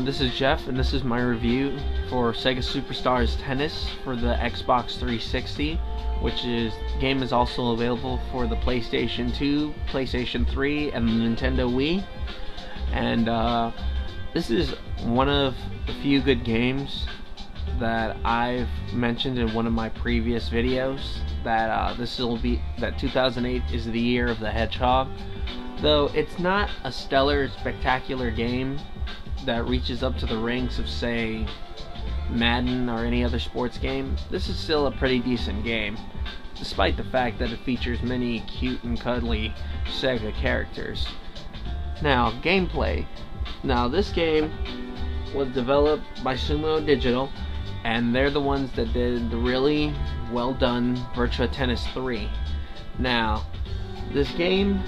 This is Jeff, and this is my review for Sega Superstars Tennis for the Xbox 360, which game is also available for the PlayStation 2, PlayStation 3, and the Nintendo Wii. And this is one of the few good games that I've mentioned in one of my previous videos, that 2008 is the year of the Hedgehog. Though it's not a stellar, spectacular game that reaches up to the ranks of, say, Madden or any other sports game, this is still a pretty decent game, despite the fact that it features many cute and cuddly Sega characters. Now, gameplay. Now, this game was developed by Sumo Digital, and they're the ones that did the really well done Virtua Tennis 3. Now, this game,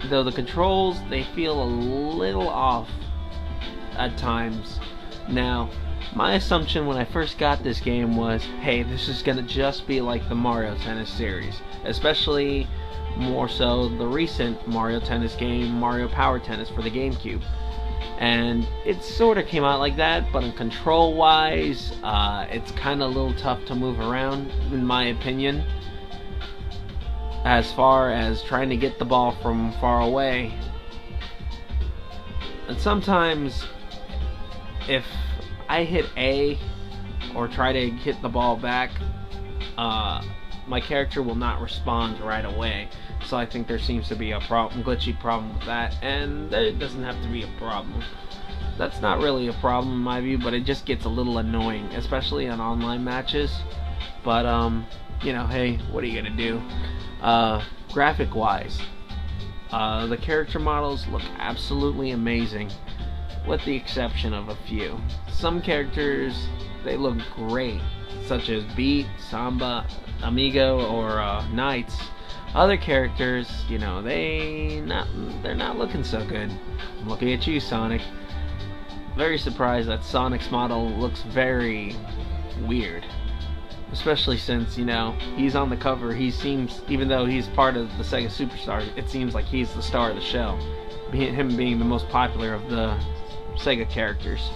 though the controls, they feel a little off at times. Now, my assumption when I first got this game was, hey, this is gonna just be like the Mario Tennis series, especially more so the recent Mario Tennis game, Mario Power Tennis for the GameCube. And it sort of came out like that, but in control wise, it's kind of a little tough to move around, in my opinion, as far as trying to get the ball from far away. And sometimes if I hit A or try to hit the ball back, my character will not respond right away. So I think there seems to be a glitchy problem with that, and it doesn't have to be a problem. That's not really a problem in my view, but it just gets a little annoying, especially on online matches. But you know, hey, what are you gonna do? Graphic wise, the character models look absolutely amazing, with the exception of a few. Some characters, they look great, such as Beat, Samba, Amigo, or Knights. Other characters, you know, they're not looking so good. I'm looking at you, Sonic. Very surprised that Sonic's model looks very weird, especially since, you know, he's on the cover. He seems, even though he's part of the Sega Superstars, it seems like he's the star of the show, him being the most popular of the Sega characters.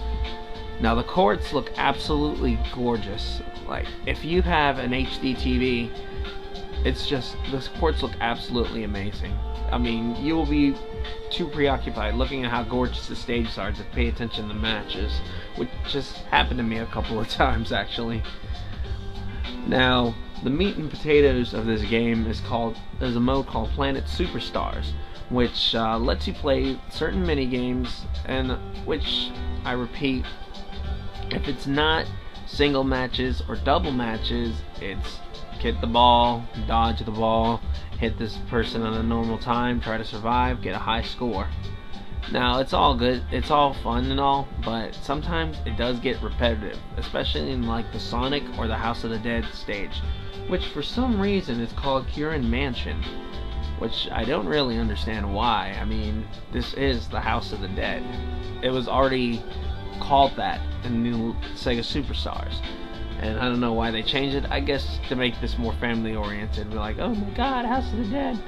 Now, the courts look absolutely gorgeous. Like, if you have an HD TV, it's just, the courts look absolutely amazing. I mean, you will be too preoccupied looking at how gorgeous the stages are to pay attention to the matches, which just happened to me a couple of times, actually. Now, the meat and potatoes of this game is a mode called Planet Superstars, which lets you play certain mini games, and which, I repeat, if it's not single matches or double matches, it's hit the ball, dodge the ball, hit this person on a normal time, try to survive, get a high score. Now, it's all good, it's all fun and all, but sometimes it does get repetitive, especially in like the Sonic or the House of the Dead stage, which for some reason is called Kieran Mansion, which I don't really understand why. I mean, this is the House of the Dead. It was already called that in the Sega Superstars, and I don't know why they changed it. I guess to make this more family oriented. We're like, oh my god, House of the Dead.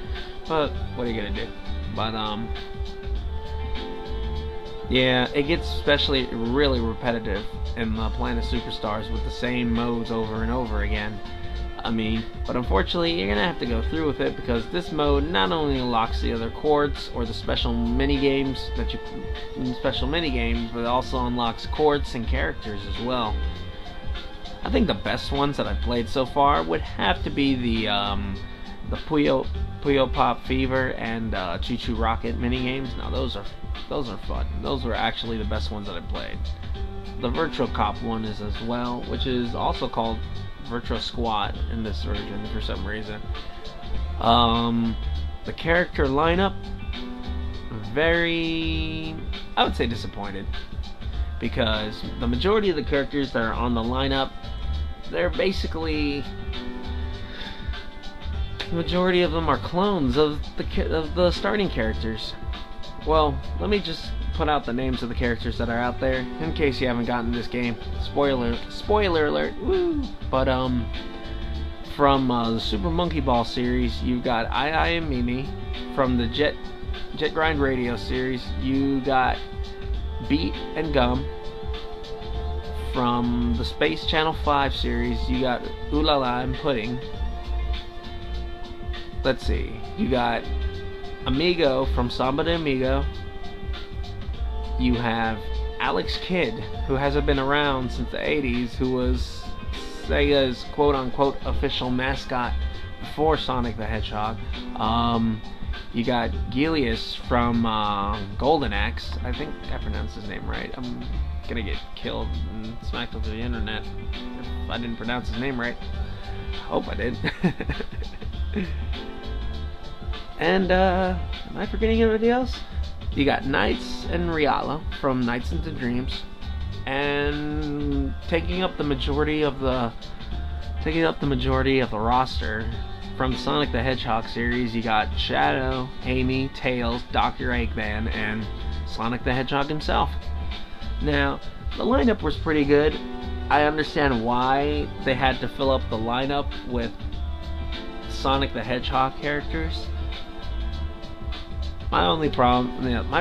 But what are you gonna do? But yeah, it gets especially really repetitive in the Planet Superstars with the same modes over and over again. I mean, but unfortunately you're gonna have to go through with it, because this mode not only unlocks the other courts or the special mini games but it also unlocks courts and characters as well. I think the best ones that I've played so far would have to be the Puyo Pop Fever and Choo Choo Rocket mini games. Now those are fun. Those were actually the best ones that I played. The Virtual Cop one is as well, which is also called Virtua Squad in this version for some reason. The character lineup, I would say disappointed, because the majority of the characters that are on the lineup, they're basically, the majority of them are clones of the starting characters. Well, let me just put out the names of the characters that are out there in case you haven't gotten this game. Spoiler alert. Woo! But from the Super Monkey Ball series, you got I and Mimi. From the Jet Grind Radio series, you got Beat and Gum. From the Space Channel 5 series, you got Ooh La La and Pudding. Let's see, you got Amigo from Samba de Amigo. You have Alex Kidd, who hasn't been around since the 80s, who was Sega's quote-unquote official mascot before Sonic the Hedgehog. You got Gilius from Golden Axe. I think I pronounced his name right. I'm gonna get killed and smacked over the internet if I didn't pronounce his name right. Hope I did. And am I forgetting anybody else? You got Knights and Riala from Nights into Dreams, and taking up the majority of the roster from the Sonic the Hedgehog series. You got Shadow, Amy, Tails, Dr. Eggman, and Sonic the Hedgehog himself. Now, the lineup was pretty good. I understand why they had to fill up the lineup with Sonic the Hedgehog characters. My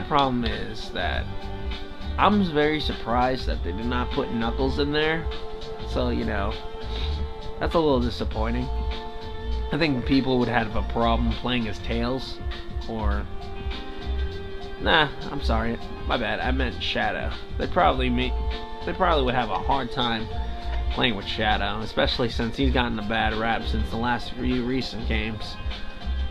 problem is that I'm very surprised that they did not put Knuckles in there. So, that's a little disappointing. I think people would have a problem playing as Tails, or... Nah, I'm sorry. My bad, I meant Shadow. They probably would have a hard time playing with Shadow, especially since he's gotten a bad rap since the last few recent games.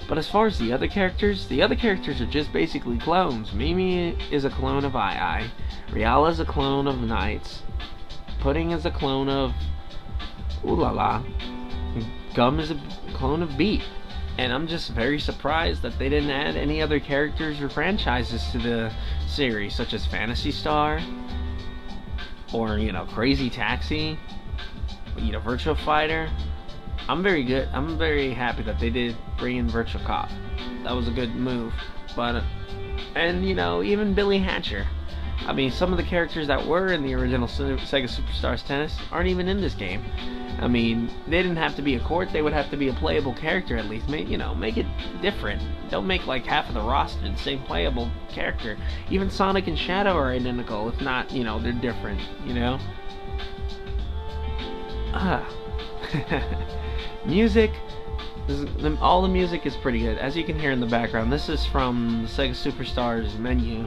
But as far as the other characters are just basically clones. Mimi is a clone of Ai. Riala is a clone of Knights. Pudding is a clone of Ooh La La. Gum is a clone of Beat. And I'm just very surprised that they didn't add any other characters or franchises to the series, such as Phantasy Star, or, Crazy Taxi, Virtua Fighter. I'm very happy that they did bring in Virtual Cop. That was a good move. But, and even Billy Hatcher. I mean, some of the characters that were in the original Sega Superstars Tennis aren't even in this game. I mean, they didn't have to be a court, they would have to be a playable character at least. Make it different. Don't make like half of the roster the same playable character. Even Sonic and Shadow are identical, if not, they're different, Music, all the music is pretty good. As you can hear in the background, this is from the Sega Superstars menu,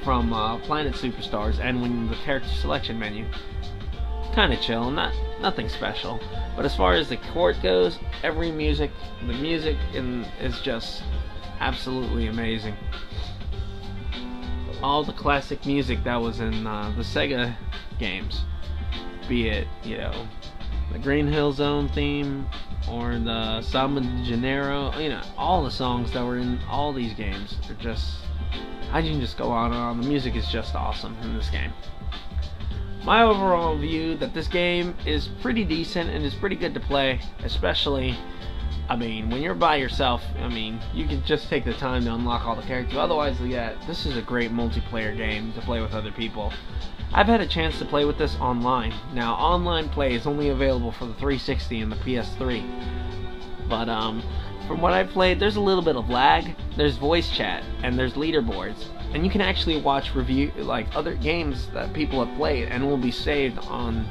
from Planet Superstars, and when the character selection menu. Kind of chill, nothing special. But as far as the court goes, the music is just absolutely amazing. All the classic music that was in the Sega games, be it the Green Hill Zone theme or the Samba de Janeiro, all the songs that were in all these games are just, I can just go on and on. The music is just awesome in this game. My overall view that this game is pretty decent and is pretty good to play, especially, when you're by yourself. You can just take the time to unlock all the characters. Otherwise, this is a great multiplayer game to play with other people. I've had a chance to play with this online. Now, online play is only available for the 360 and the PS3. But, from what I've played, there's a little bit of lag, there's voice chat, and there's leaderboards. And you can actually watch other games that people have played, and will be saved online,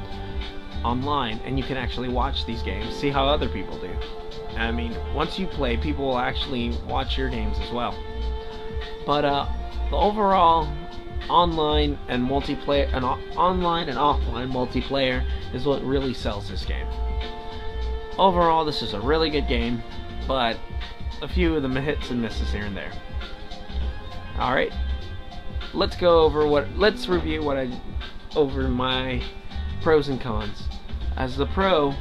and you can actually watch these games, see how other people do. Once you play, people will actually watch your games as well. But the overall online and offline multiplayer is what really sells this game. Overall, this is a really good game, but a few of the hits and misses here and there. Alright, let's review my pros and cons. As the pro,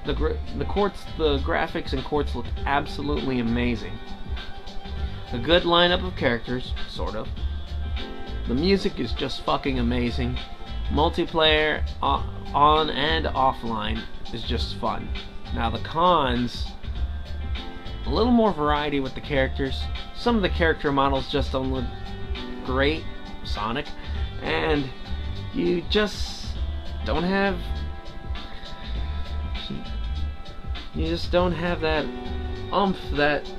the graphics and courts look absolutely amazing. A good lineup of characters, sort of. The music is just fucking amazing. Multiplayer, on and offline, is just fun. Now the cons, a little more variety with the characters. Some of the character models just don't look great, Sonic, and you just don't have that oomph that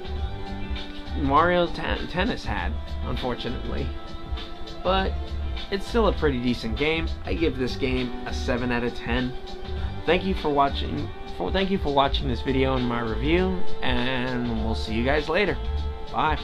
Mario Tennis had, unfortunately. But it's still a pretty decent game. I give this game a 7 out of 10. Thank you for watching. Thank you for watching this video and my review, and we'll see you guys later. Bye.